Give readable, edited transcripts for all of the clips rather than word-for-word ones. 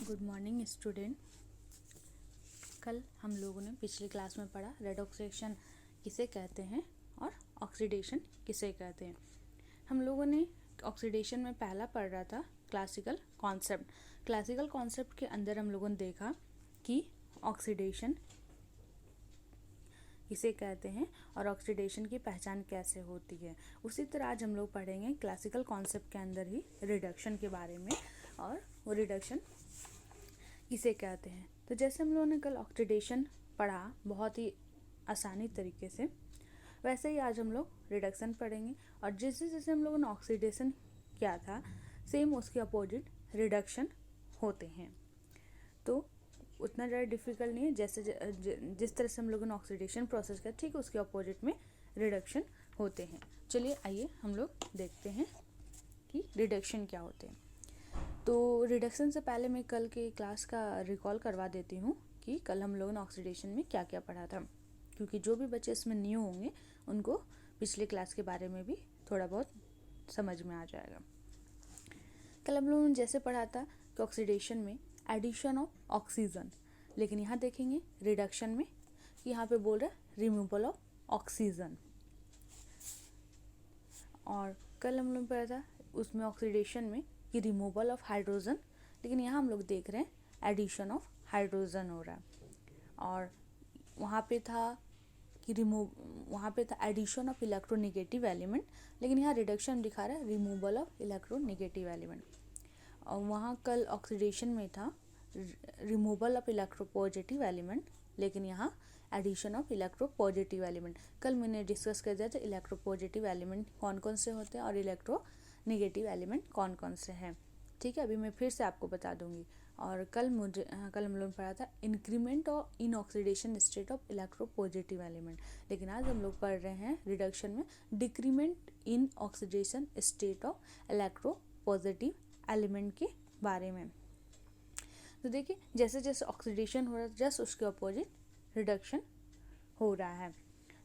Good morning student. कल हम लोगों ने पिछली क्लास में पढ़ा रेडॉक्स रिएक्शन किसे कहते हैं और ऑक्सीडेशन किसे कहते हैं। हम लोगों ने ऑक्सीडेशन में पहला पढ़ रहा था क्लासिकल कॉन्सेप्ट। क्लासिकल कॉन्सेप्ट के अंदर हम लोगों ने देखा कि ऑक्सीडेशन किसे कहते हैं और ऑक्सीडेशन की पहचान कैसे होती है। उसी तरह आज हम लोग पढ़ेंगे क्लासिकल कॉन्सेप्ट के अंदर ही रिडक्शन के बारे में, और वो रिडक्शन किसे कहते हैं। तो जैसे हम लोगों ने कल ऑक्सीडेशन पढ़ा बहुत ही आसानी तरीके से, वैसे ही आज हम लोग रिडक्शन पढ़ेंगे। और जैसे जैसे हम लोगों ने ऑक्सीडेशन किया था सेम उसके अपोजिट रिडक्शन होते हैं। तो उतना ज़्यादा डिफिकल्ट नहीं है। जैसे जिस तरह से हम लोगों ने ऑक्सीडेशन प्रोसेस किया ठीक उसके अपोजिट में रिडक्शन होते हैं। चलिए आइए हम लोग देखते हैं कि रिडक्शन क्या होते हैं। तो रिडक्शन से पहले मैं कल के क्लास का रिकॉल करवा देती हूँ कि कल हम लोगों ने ऑक्सीडेशन में क्या क्या पढ़ा था, क्योंकि जो भी बच्चे इसमें न्यू होंगे उनको पिछले क्लास के बारे में भी थोड़ा बहुत समझ में आ जाएगा। कल हम लोगों ने जैसे पढ़ा था कि ऑक्सीडेशन में एडिशन ऑफ ऑक्सीजन, लेकिन यहाँ देखेंगे रिडक्शन में कि यहाँ पे बोल रहा है रिमूवल ऑफ ऑक्सीजन। और कल हम लोग पढ़ा था उसमें ऑक्सीडेशन में कि रिमूवल ऑफ हाइड्रोजन, लेकिन यहाँ हम लोग देख रहे हैं एडिशन ऑफ हाइड्रोजन हो रहा है। और वहाँ पे था एडिशन ऑफ इलेक्ट्रोनेगेटिव एलिमेंट, लेकिन यहाँ रिडक्शन दिखा रहा है रिमूवल ऑफ इलेक्ट्रोनेगेटिव एलिमेंट। और वहाँ कल ऑक्सीडेशन में था रिमूवल ऑफ इलेक्ट्रोपॉजिटिव एलिमेंट, लेकिन यहाँ एडिशन ऑफ इलेक्ट्रोपॉजिटिव एलिमेंट। कल मैंने डिस्कस कर दिया था इलेक्ट्रोपॉजिटिव एलिमेंट कौन कौन से होते हैं और इलेक्ट्रोनेगेटिव एलिमेंट कौन कौन से हैं। ठीक है, अभी मैं फिर से आपको बता दूंगी। और कल हम लोग पढ़ा था इंक्रीमेंट और in oxidation state of electropositive element, लेकिन आज हम लोग पढ़ रहे हैं रिडक्शन में decrement in oxidation state of electropositive element के बारे में। तो देखिए जैसे जैसे ऑक्सीडेशन हो रहा है जस्ट उसके अपोजिट रिडक्शन हो रहा है।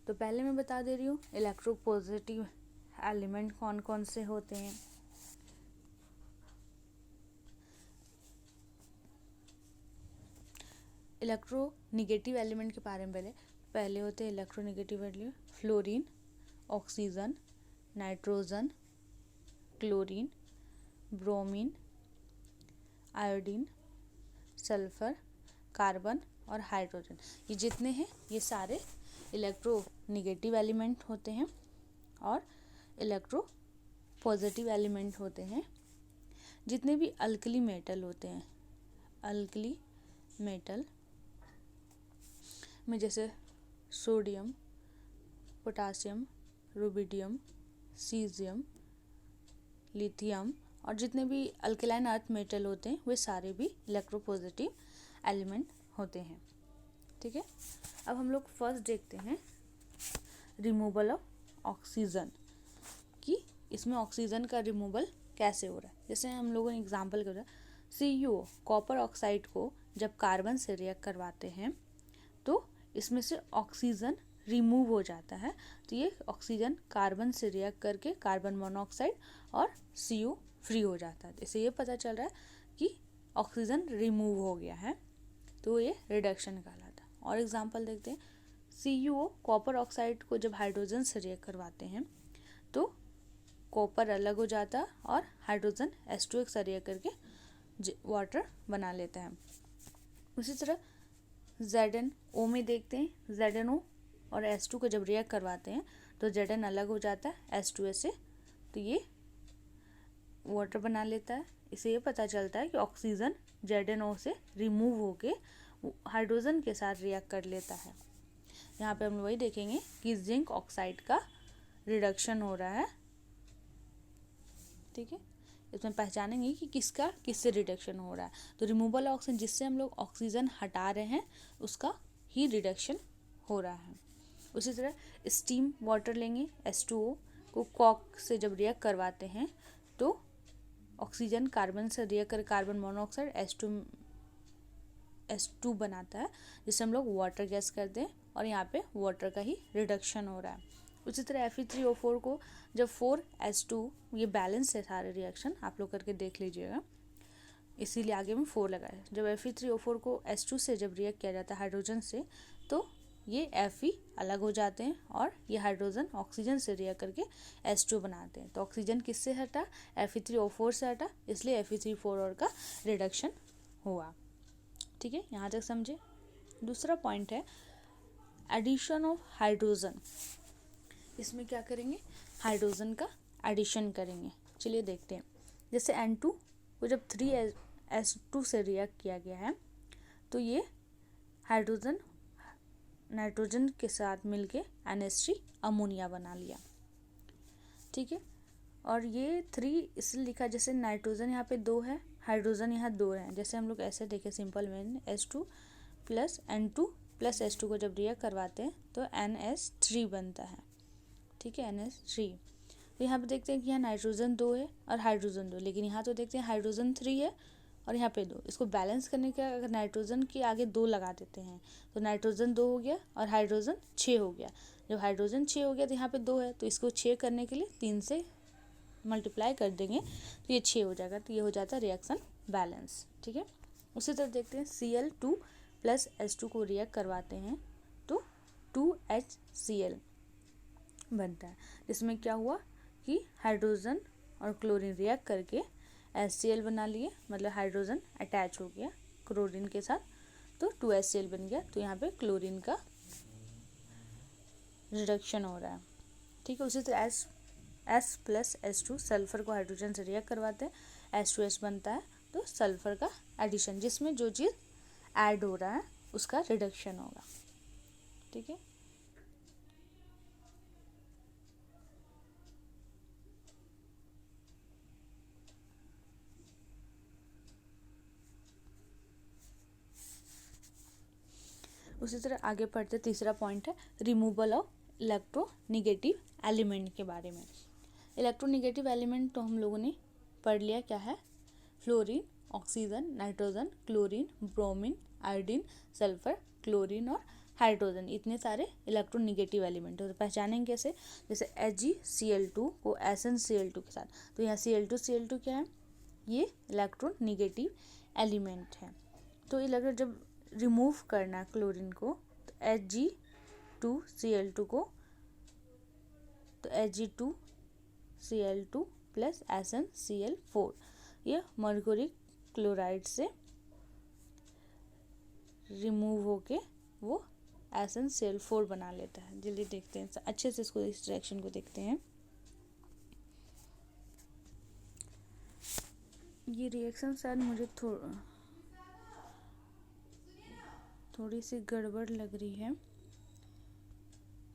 तो पहले मैं बता दे रही हूँ इलेक्ट्रोपॉजिटिव एलिमेंट कौन कौन से होते हैं। इलेक्ट्रोनेगेटिव एलिमेंट के बारे में पहले होते हैं electronegative element fluorine, oxygen, nitrogen, chlorine, bromine, iodine, sulphur, carbon और हाइड्रोजन। ये जितने हैं ये सारे इलेक्ट्रोनेगेटिव एलिमेंट होते हैं और इलेक्ट्रो पॉजिटिव एलिमेंट होते हैं। जितने भी अल्कली मेटल होते हैं, अल्कली मेटल में जैसे sodium, potassium, rubidium, caesium, lithium और जितने भी अल्कलाइन अर्थ मेटल होते हैं वे सारे भी इलेक्ट्रोपॉजिटिव एलिमेंट होते हैं। ठीक है, अब हम लोग फर्स्ट देखते हैं रिमूवल ऑफ ऑक्सीजन कि इसमें ऑक्सीजन का रिमूवल कैसे हो रहा है। जैसे हम लोगों ने एग्जांपल कर CuO कॉपर ऑक्साइड को जब कार्बन से रिएक्ट करवाते हैं तो इसमें से ऑक्सीजन रिमूव हो जाता है। तो ये ऑक्सीजन कार्बन से रिएक्ट करके कार्बन मोनोऑक्साइड और Cu फ्री हो जाता है। इससे ये पता चल रहा है कि ऑक्सीजन रिमूव हो गया है, तो ये रिडक्शन कहलाता है। और एग्जांपल देखते हैं CuO कॉपर ऑक्साइड को जब हाइड्रोजन से रिएक्ट करवाते हैं तो कॉपर अलग हो जाता है और हाइड्रोजन H2 से रिएक्ट करके वाटर बना लेता है। उसी तरह ZnO में देखते हैं ZnO और H2 को जब रिएक्ट करवाते हैं तो Zn अलग हो जाता है H2S से, तो ये वाटर बना लेता है। इससे ये पता चलता है कि ऑक्सीजन ZnO से रिमूव होके हाइड्रोजन के साथ रिएक्ट कर लेता है। यहाँ पे हम वही देखेंगे कि जिंक ऑक्साइड का रिडक्शन हो रहा है। ठीक है, इसमें पहचानेंगे कि किसका किससे रिडक्शन हो रहा है। तो रिमूवल ऑक्सीजन जिससे हम लोग ऑक्सीजन हटा रहे हैं उसका ही रिडक्शन हो रहा है। उसी तरह स्टीम वाटर लेंगे H2O को कॉक से जब रिएक्ट करवाते हैं तो ऑक्सीजन कार्बन से रिएक्ट कर कार्बन मोनोऑक्साइड H2 बनाता है, जिससे हम लोग वाटर गैस करते हैं और यहाँ पे वाटर का ही रिडक्शन हो रहा है। उसी तरह Fe3O4 को जब 4H2, ये बैलेंस है सारे रिएक्शन, आप लोग करके देख लीजिएगा। इसीलिए आगे में 4 लगाया। जब Fe3O4 को H2 से जब रिएक्ट किया जाता है हाइड्रोजन से, तो ये Fe अलग हो जाते हैं और ये हाइड्रोजन ऑक्सीजन से रिएक्ट करके H2 बनाते हैं। तो ऑक्सीजन किससे हटा? Fe3O4 से हटा, इसलिए Fe3O4 का रिडक्शन हुआ। ठीक है, यहाँ तक समझे। दूसरा पॉइंट है एडिशन ऑफ हाइड्रोजन। इसमें क्या करेंगे? हाइड्रोजन का एडिशन करेंगे। चलिए देखते हैं। जैसे N2 को जब 3H2 से रिएक्ट किया गया है, तो ये हाइड्रोजन नाइट्रोजन के साथ मिलके NH3 अमोनिया बना लिया। ठीक है, और ये 3 इसलिए लिखा जैसे नाइट्रोजन यहाँ पे 2 है, हाइड्रोजन यहाँ 2 है। जैसे हम लोग ऐसे देखें सिंपल में, H2 plus N2 plus H2 को जब रिएक्ट करवाते हैं तो NH3 बनता है। ठीक है, NH3। तो यहाँ पे देखते हैं कि यहाँ नाइट्रोजन 2 है और हाइड्रोजन 2, लेकिन यहाँ तो देखते हैं हाइड्रोजन 3 है और यहाँ पे 2। इसको बैलेंस करने का अगर नाइट्रोजन के आगे 2 लगा देते हैं तो नाइट्रोजन 2 हो गया और हाइड्रोजन 6 हो गया। जब हाइड्रोजन 6 हो गया तो यहाँ पे 2 है, तो इसको 6 करने के लिए 3 से मल्टीप्लाई कर देंगे तो ये 6 हो जाएगा। तो ये हो जाता है रिएक्शन बैलेंस। ठीक है, उसी तरह देखते हैं Cl2 प्लस H2 को रिएक्ट करवाते हैं तो 2HCl बनता है, जिसमें क्या हुआ कि हाइड्रोजन और क्लोरीन रिएक्ट करके HCl बना लिए, मतलब हाइड्रोजन अटैच हो गया क्लोरीन के साथ, तो 2HCl बन गया। तो यहाँ पे क्लोरीन का रिडक्शन हो रहा है। ठीक है, उसी तरह S प्लस H2 सल्फर को हाइड्रोजन से रिएक्ट करवाते हैं, H2S बनता है, तो सल्फर का एडिशन, जिसमें जो चीज़ ऐड हो रहा है उसका रिडक्शन होगा। ठीक है, उसी तरह आगे पढ़ते तीसरा पॉइंट है रिमूवल ऑफ इलेक्ट्रोनेगेटिव एलिमेंट के बारे में। इलेक्ट्रोनेगेटिव एलिमेंट तो हम लोगों ने पढ़ लिया, क्या है? Fluorine, oxygen, nitrogen, chlorine, bromine, iodine, sulphur, chlorine और हाइड्रोजन, इतने सारे इलेक्ट्रोनेगेटिव एलिमेंट है। तो पहचानेंगे कैसे? जैसे HgCl2 को SnCl2 के साथ, तो यहाँ Cl2 क्या है? ये इलेक्ट्रोनेगेटिव एलिमेंट है। तो इलेक्ट्रो जब रिमूव करना है क्लोरीन को, तो Hg2Cl2 को, तो Hg2Cl2 प्लस SnCl4, ये मर्क्यूरी क्लोराइड से रिमूव होके वो SnCl4 बना लेता है। जल्दी देखते हैं, अच्छे से इसको, इस रिएक्शन को देखते हैं। ये रिएक्शन शायद मुझे थोड़ी सी गड़बड़ लग रही है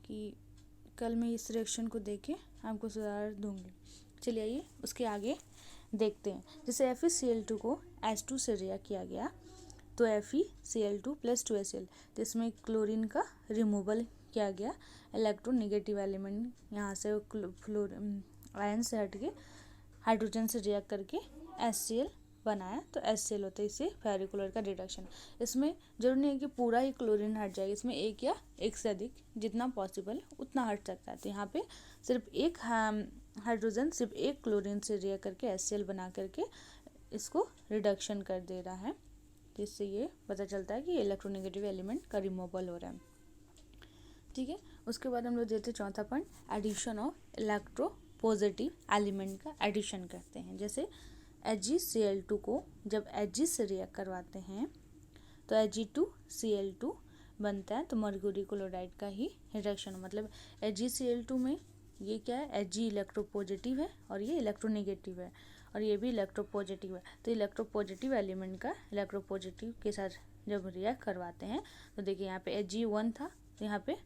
कि कल मैं इस रिएक्शन को देके आपको सुधार दूंगी। चलिए आइए उसके आगे देखते हैं। जैसे FeCl2 को H2 से रिएक्ट किया गया तो FeCl2 प्लस 2HCl, तो इसमें क्लोरीन का रिमूवल किया गया, इलेक्ट्रोनेगेटिव एलिमेंट यहाँ से आयन से हट के हाइड्रोजन से रिएक्ट करके HCl बनाया, तो HCl होता है, इसे फेरिकुलर का रिडक्शन। इसमें जरूरी नहीं है कि पूरा ही क्लोरीन हट जाएगा, इसमें एक या एक से अधिक जितना पॉसिबल उतना हट सकता है। तो यहाँ पे सिर्फ एक हाइड्रोजन सिर्फ एक क्लोरीन से रिएक्ट करके HCl बना करके इसको रिडक्शन कर दे रहा है, तो इससे ये पता चलता है कि इलेक्ट्रोनेगेटिव एलिमेंट का रिमूवल हो रहा है। ठीक है, उसके बाद हम लोग देते चौथा point addition of electropositive element का एडिशन करते हैं। जैसे HgCl2 को जब Hg से रिएक्ट करवाते हैं तो Hg2Cl2 बनता है, तो मर्क्यूरी क्लोराइड का ही रिडक्शन, मतलब HgCl2 में ये क्या है? Hg इलेक्ट्रोपॉजिटिव है और ये इलेक्ट्रोनेगेटिव है, और ये भी इलेक्ट्रोपॉजिटिव है। तो इलेक्ट्रोपॉजिटिव एलिमेंट का इलेक्ट्रोपॉजिटिव के साथ जब रिएक्ट करवाते हैं तो देखिए यहाँ पे Hg1 था तो यहाँ पे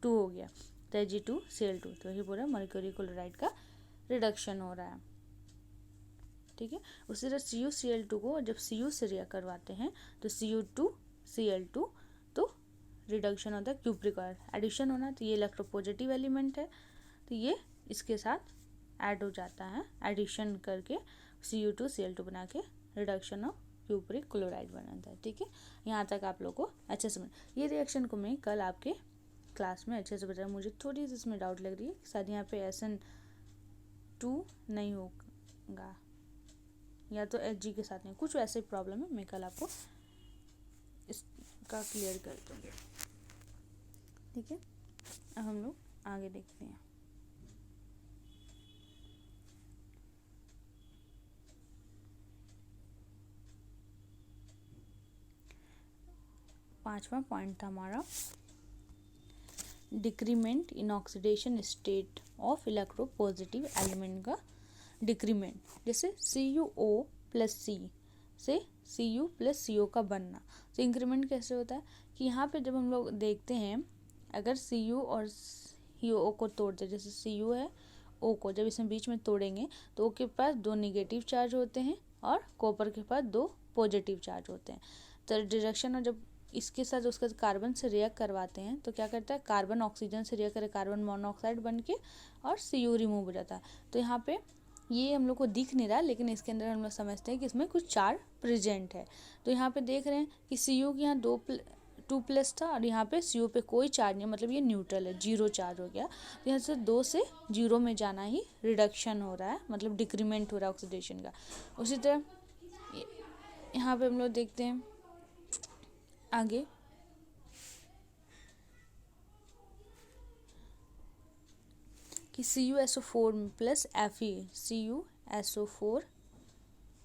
2 हो गया, तो Hg2Cl2, तो ये पूरा मर्क्यूरी क्लोराइड का रिडक्शन हो रहा है। ठीक है, उसी तरह CuCl2 को जब Cu से रिएक्ट करवाते हैं तो Cu2Cl2, तो रिडक्शन होता है, क्यूप्रिक एडिशन होना, तो ये इलेक्ट्रोपॉजिटिव एलिमेंट है, तो ये इसके साथ ऐड हो जाता है, एडिशन करके Cu2Cl2 बना के रिडक्शन ऑफ क्यूप्रिक क्लोराइड बनाता है। ठीक है, यहाँ तक आप लोग को अच्छे से ये रिएक्शन को मैं कल आपके क्लास में अच्छे से बताया। मुझे थोड़ी सी इसमें डाउट लग रही है, शायद यहाँ पे SN2 नहीं होगा, या तो Hg के साथ नहीं, कुछ वैसे प्रॉब्लम है, मैं कल आपको इसका क्लियर कर दूँगी। ठीक है, अब हम लोग आगे देखते हैं। पांचवा पॉइंट था हमारा decrement in oxidation state of electropositive element का डिक्रीमेंट, जैसे CuO प्लस C से Cu प्लस CO का बनना। तो इंक्रीमेंट कैसे होता है कि यहाँ पे जब हम लोग देखते हैं, अगर Cu और O को तोड़ते, जैसे Cu है O को जब इसमें बीच में तोड़ेंगे तो O के पास 2 निगेटिव चार्ज होते हैं और कॉपर के पास 2 पॉजिटिव चार्ज होते हैं। तो डिडक्शन, और जब इसके साथ उसका कार्बन से रिएक्ट करवाते हैं तो क्या करता है, कार्बन ऑक्सीजन से रिएक्ट करे कार्बन मोनोऑक्साइड बन के और Cu रिमूव हो जाता है। तो यहाँ पे ये हम लोग को दिख नहीं रहा, लेकिन इसके अंदर हम लोग समझते हैं कि इसमें कुछ चार्ज प्रेजेंट है। तो यहाँ पे देख रहे हैं कि Cu के यहाँ 2 प्लस था और यहाँ पे Cu पे कोई चार्ज नहीं, मतलब ये न्यूट्रल है, 0 चार्ज हो गया। तो यहाँ से 2 से 0 में जाना ही रिडक्शन हो रहा है, मतलब डिक्रीमेंट हो रहा है ऑक्सीडेशन का। उसी तरह यहाँ पे हम लोग देखते हैं आगे कि CuSO4 plus Fe, CuSO4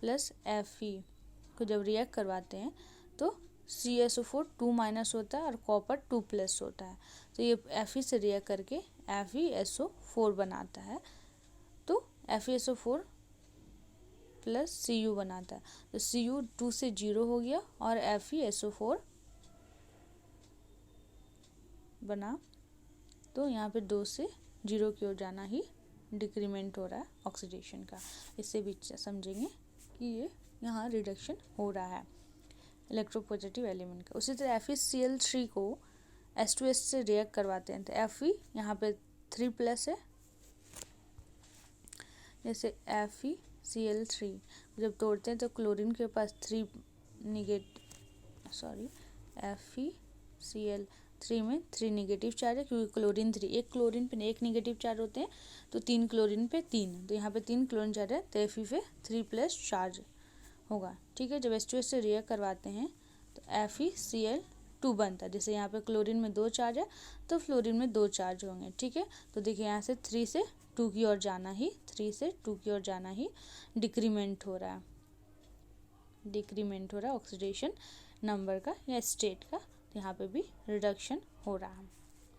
plus Fe को जब रिएक्ट करवाते हैं तो CuSO4 2 माइनस होता है और कॉपर 2 प्लस होता है। तो ये Fe से रिएक्ट करके FeSO4 बनाता है, तो FeSO4 प्लस Cu बनाता है। तो Cu 2 से 0 हो गया और FeSO4 बना, तो यहाँ पे 2 से 0 की ओर जाना ही डिक्रीमेंट हो रहा है ऑक्सीडेशन का। इससे भी समझेंगे कि ये यहाँ रिडक्शन हो रहा है इलेक्ट्रोपॉजिटिव एलिमेंट का। उसी तरह FeCl3 को H2S से रिएक्ट करवाते हैं तो Fe यहाँ पे 3 प्लस है, जैसे FeCl3 जब तोड़ते हैं तो क्लोरीन के पास FeCl3 में 3 निगेटिव चार्ज है, क्योंकि क्लोरीन 3, एक क्लोरीन पे 1 निगेटिव चार्ज होते हैं, तो 3 क्लोरीन पे 3, तो यहाँ पे 3 क्लोरीन चार्ज है, तो Fe पे 3 प्लस चार्ज होगा। ठीक है, जब H2S से रिएक्ट करवाते हैं तो FeCl2 बनता है, जैसे यहाँ पे क्लोरीन में 2 चार्ज है तो फ्लोरीन में 2 चार्ज होंगे। ठीक है, तो देखिए यहाँ से 3 से 2 की ओर जाना ही, 3 से 2 की ओर जाना ही डिक्रीमेंट हो रहा है, डिक्रीमेंट हो रहा है ऑक्सीडेशन नंबर का या स्टेट का। तो यहाँ पे भी रिडक्शन हो रहा है।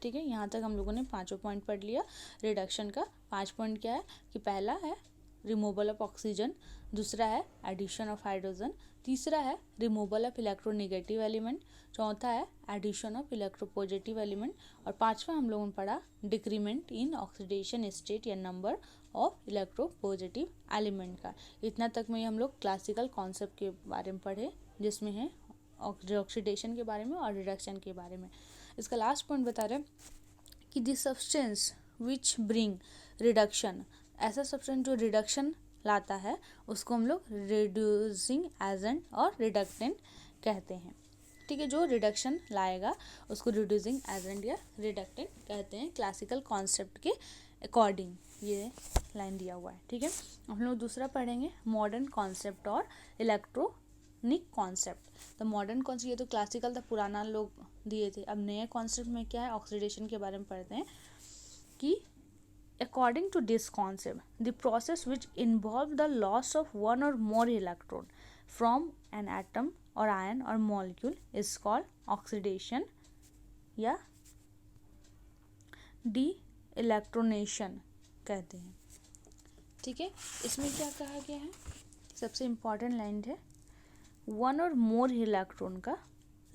ठीक है, यहाँ तक हम लोगों ने 5 पॉइंट पढ़ लिया रिडक्शन का। 5 पॉइंट क्या है कि पहला है रिमूवल ऑफ ऑक्सीजन, दूसरा है एडिशन ऑफ हाइड्रोजन, तीसरा है रिमूवल ऑफ इलेक्ट्रोनेगेटिव एलिमेंट, चौथा है एडिशन ऑफ इलेक्ट्रोपॉजिटिव एलिमेंट, और पांचवा हम लोगों ने पढ़ा डिक्रीमेंट इन ऑक्सीडेशन स्टेट या नंबर ऑफ इलेक्ट्रोपॉजिटिव एलिमेंट का। इतना तक में हम लोग क्लासिकल कॉन्सेप्ट के बारे में पढ़े, जिसमें है ऑक्सीडेशन के बारे में और रिडक्शन के बारे में। इसका लास्ट पॉइंट बता रहे हैं कि this substance which bring reduction, ऐसा सब्सटेंस जो रिडक्शन लाता है उसको हम लोग रिड्यूसिंग एजेंट और रिडक्टेंट कहते हैं। ठीक है, जो रिडक्शन लाएगा उसको रिड्यूसिंग एजेंट या रिडक्टेंट कहते हैं क्लासिकल कॉन्सेप्ट के अकॉर्डिंग, ये लाइन दिया हुआ है। ठीक है, हम लोग दूसरा पढ़ेंगे मॉडर्न कॉन्सेप्ट और इलेक्ट्रॉनिक कॉन्सेप्ट। तो मॉडर्न कॉन्सेप्ट ये तो क्लासिकल था, पुराना लोग दिए थे। अब नए कॉन्सेप्ट में क्या है, ऑक्सीडेशन के बारे में पढ़ते हैं कि according to this concept, the process which involve the loss of one or more electron from an atom or ion or molecule is called oxidation या de-electronation कहते हैं। ठीक है, इसमें क्या कहा गया है, सबसे इम्पॉर्टेंट लाइन है वन और मोर इलेक्ट्रॉन का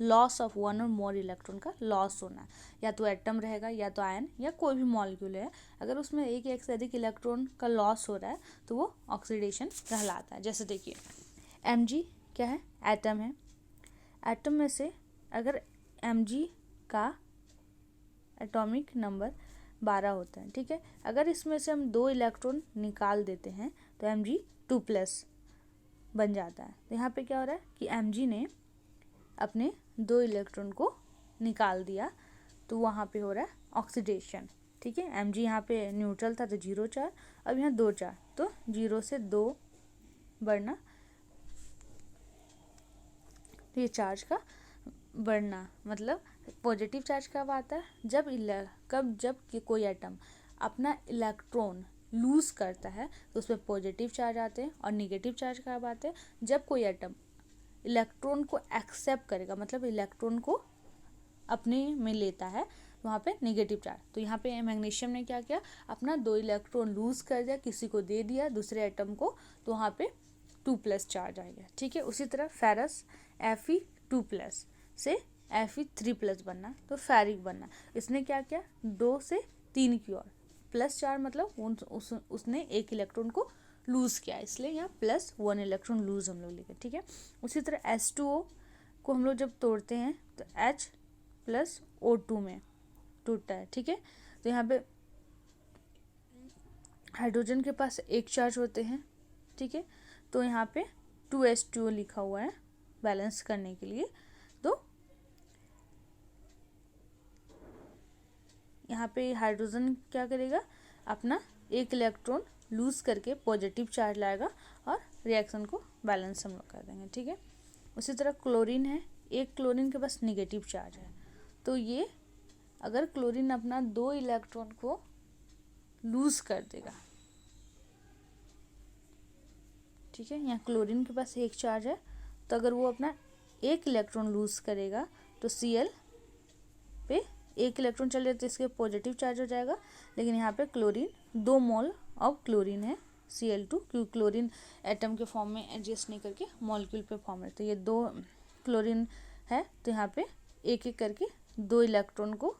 लॉस ऑफ वन और मोर इलेक्ट्रॉन का लॉस होना, या तो एटम रहेगा या तो आयन या कोई भी मॉलिक्यूल है, अगर उसमें एक से अधिक इलेक्ट्रॉन का लॉस हो रहा है तो वो ऑक्सीडेशन कहलाता है। जैसे देखिए Mg क्या है, एटम है, एटम में से अगर Mg का एटॉमिक नंबर 12 होता है, ठीक है, अगर इसमें से हम 2 इलेक्ट्रॉन निकाल देते हैं तो Mg 2 प्लस बन जाता है। तो यहाँ पे क्या हो रहा है कि Mg ने अपने 2 इलेक्ट्रॉन को निकाल दिया, तो वहाँ पे हो रहा है ऑक्सीडेशन। ठीक है, Mg यहाँ पे न्यूट्रल था तो 0 चार्ज, अब यहाँ 2 चार्ज, तो 0 से 2 बढ़ना ये चार्ज का बढ़ना, मतलब पॉजिटिव चार्ज कब आता है, जब कोई एटम अपना इलेक्ट्रॉन लूज करता है तो उसमें पॉजिटिव चार्ज आते हैं। और निगेटिव चार्ज कब आते हैं, जब कोई एटम इलेक्ट्रॉन को एक्सेप्ट करेगा, मतलब इलेक्ट्रॉन को अपने में लेता है, वहाँ पे निगेटिव चार्ज। तो यहाँ पे मैग्नीशियम ने क्या किया, अपना 2 इलेक्ट्रॉन लूज कर दिया, किसी को दे दिया दूसरे एटम को, तो वहाँ पे 2+ चार्ज आ गया। ठीक है, उसी तरह फेरस Fe2+ से Fe3+ बनना, तो फेरिक बनना। इसने क्या किया, 2 से 3 की ओर प्लस चार्ज, मतलब उसने 1 इलेक्ट्रॉन को लूज किया, इसलिए यहाँ +1 इलेक्ट्रॉन लूज हम लोग लिखे। ठीक है, उसी तरह H2O को हम लोग जब तोड़ते हैं तो H+O2 में टूटता है। ठीक है, तो यहाँ पे हाइड्रोजन के पास 1 चार्ज होते हैं। ठीक है, तो यहाँ पे 2H2O लिखा हुआ है बैलेंस करने के लिए। तो यहाँ पे हाइड्रोजन क्या करेगा, अपना 1 इलेक्ट्रॉन लूज करके पॉजिटिव चार्ज लाएगा और रिएक्शन को बैलेंस हम लोग कर देंगे। ठीक है, उसी तरह क्लोरीन है, 1 क्लोरीन के पास निगेटिव चार्ज है, तो ये अगर क्लोरीन अपना 2 इलेक्ट्रॉन को लूज कर देगा, ठीक है, यहाँ क्लोरीन के पास 1 चार्ज है, तो अगर वो अपना 1 इलेक्ट्रॉन लूज करेगा तो Cl पे 1 इलेक्ट्रॉन चले तो इसके पॉजिटिव चार्ज हो जाएगा। लेकिन यहाँ पे क्लोरीन 2 मोल ऑफ क्लोरीन है Cl2, क्योंकि क्लोरीन एटम के फॉर्म में एडजस्ट नहीं करके मॉलिक्यूल पे फॉर्म है, तो ये 2 क्लोरीन है, तो यहाँ पे एक एक करके 2 इलेक्ट्रॉन को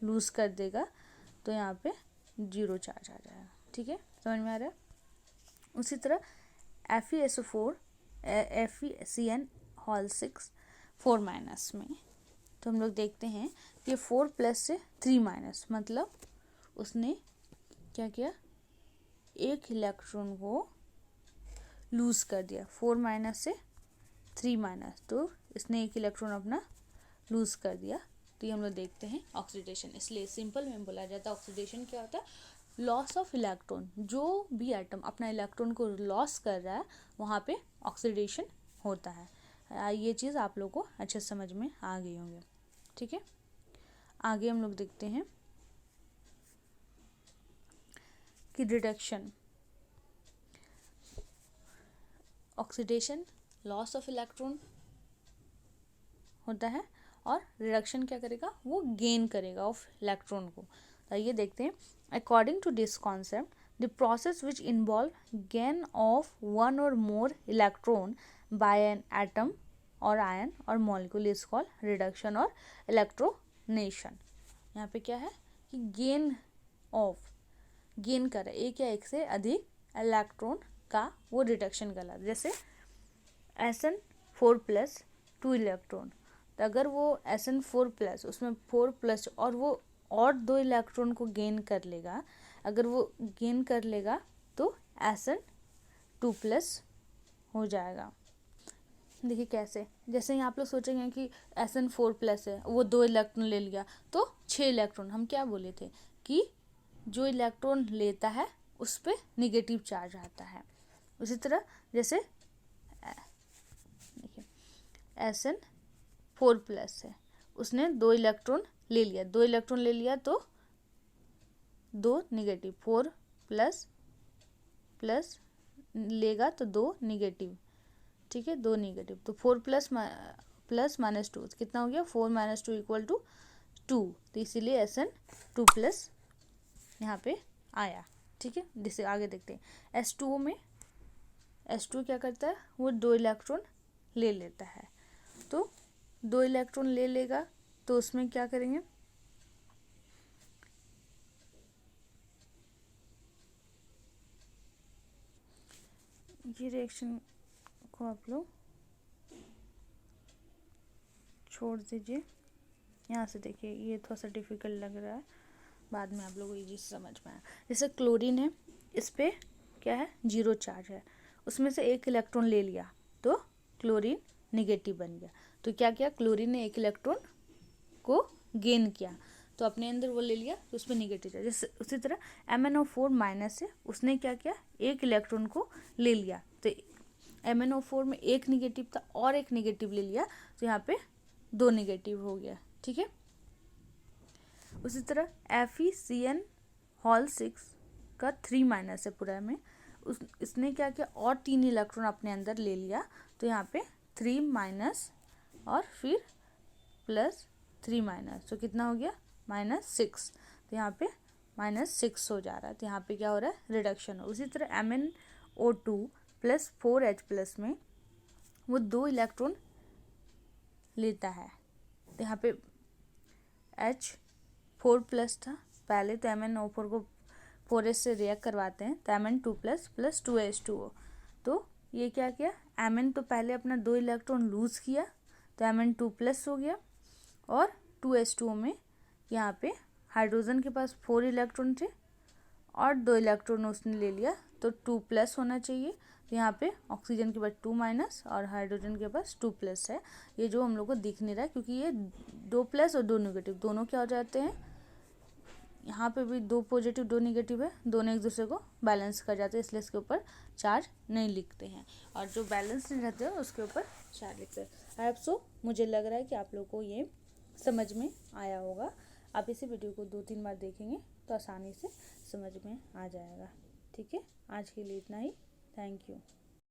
लूज कर देगा, तो यहाँ पे 0 चार्ज आ जाएगा। ठीक है, समझ में आ रहा है। उसी तरह FeSO4 FeCN6 4- में तो हम लोग देखते हैं कि 4+ से 3-, मतलब उसने क्या किया, 1 इलेक्ट्रॉन को लूज कर दिया, 4- से 3-, तो इसने 1 इलेक्ट्रॉन अपना लूज कर दिया। तो ये हम लोग देखते हैं ऑक्सीडेशन। इसलिए सिंपल में बोला जाता है ऑक्सीडेशन क्या होता है, लॉस ऑफ इलेक्ट्रॉन। जो भी एटम अपना इलेक्ट्रॉन को लॉस कर रहा है वहाँ पे ऑक्सीडेशन होता है। ये चीज़ आप लोगों को अच्छे समझ में आ गई होंगे। ठीक है, आगे हम लोग देखते हैं कि reduction, oxidation loss of electron होता है और रिडक्शन क्या करेगा, वो गेन करेगा ऑफ इलेक्ट्रॉन को। तो ये देखते हैं, according to this concept the process which involve gain of 1 or more electron by an atom और आयन और मॉलिक्यूल इज कॉल्ड रिडक्शन और इलेक्ट्रोनेशन। यहाँ पे क्या है कि गेन कर एक या एक से अधिक इलेक्ट्रॉन का वो रिडक्शन कहलाता है। जैसे Sn4+ 2 इलेक्ट्रॉन, तो अगर वो Sn4+ उसमें 4+ और वो और 2 इलेक्ट्रॉन को गेन कर लेगा, अगर वो गेन कर लेगा तो Sn2+ हो जाएगा। देखिए कैसे, जैसे ही आप लोग सोचेंगे कि Sn4+ है, वो 2 इलेक्ट्रॉन ले लिया तो 6 इलेक्ट्रॉन। हम क्या बोले थे कि जो इलेक्ट्रॉन लेता है उस पर निगेटिव चार्ज आता है। उसी तरह जैसे देखिए Sn4+ है, उसने 2 इलेक्ट्रॉन ले लिया, 2 इलेक्ट्रॉन ले लिया तो 2 निगेटिव, 4+ लेगा तो 2 निगेटिव। ठीक है, 2 निगेटिव, तो 4+ -2 कितना हो गया, 4 - 2 = 2, तो इसीलिए Sn2+ यहाँ पे आया। ठीक है, जिससे आगे देखते हैं H2O में H2 क्या करता है, वो 2 इलेक्ट्रॉन ले लेता है, तो 2 इलेक्ट्रॉन ले लेगा तो उसमें क्या करेंगे, ये रिएक्शन को आप लोग छोड़ दीजिए। यहाँ से देखिए, ये थोड़ा सा डिफिकल्ट लग रहा है, बाद में आप लोगों को ये समझ में आया। जैसे क्लोरीन है, इस पे क्या है, 0 चार्ज है, उसमें से 1 इलेक्ट्रॉन ले लिया तो क्लोरीन निगेटिव बन गया। तो क्या किया, क्लोरीन ने 1 इलेक्ट्रॉन को गेन किया, तो अपने अंदर वो ले लिया तो उसमें निगेटिव चार्ज। जैसे उसी तरह MnO4- है, उसने क्या किया, 1 इलेक्ट्रॉन को ले लिया, तो MnO4 में एक निगेटिव था और एक निगेटिव ले लिया तो यहाँ पे 2 निगेटिव हो गया, ठीक है। उसी तरह FeCN6 का 3- है पूरा में, इसने क्या किया और 3 इलेक्ट्रॉन अपने अंदर ले लिया तो यहाँ पे 3- और फिर +3- तो कितना हो गया -6, तो यहाँ पे -6 हो जा रहा है, तो यहाँ पे क्या हो रहा है रिडक्शन। उसी तरह MnO2 + 4H+ में वो 2 इलेक्ट्रॉन लेता है, तो यहाँ पे H4+ था पहले, तो MnO4 को 4H से रिएक्ट करवाते हैं तो Mn2+ + 2H2O, तो ये क्या किया Mn तो पहले अपना 2 इलेक्ट्रॉन लूज़ किया तो Mn2+ हो गया, और 2H2O में यहाँ पे हाइड्रोजन के पास 4 इलेक्ट्रॉन थे और 2 इलेक्ट्रॉन उसने ले लिया तो 2+ होना चाहिए, तो यहाँ पे ऑक्सीजन के पास 2- और हाइड्रोजन के पास 2+ है। ये जो हम लोग को दिख नहीं रहा है क्योंकि ये 2+ और 2 नेगेटिव दोनों क्या हो जाते हैं, यहाँ पे भी 2 पॉजिटिव 2 नेगेटिव है, दोनों एक दूसरे को बैलेंस कर जाते हैं, इसलिए इसके ऊपर चार्ज नहीं लिखते हैं, और जो बैलेंस नहीं रहते हैं उसके ऊपर चार्ज लिखते हैं। आई होप सो, मुझे लग रहा है कि आप लोग को ये समझ में आया होगा। आप इसी वीडियो को 2-3 बार देखेंगे तो आसानी से समझ में आ जाएगा, ठीक है। आज के लिए इतना ही, थैंक यू।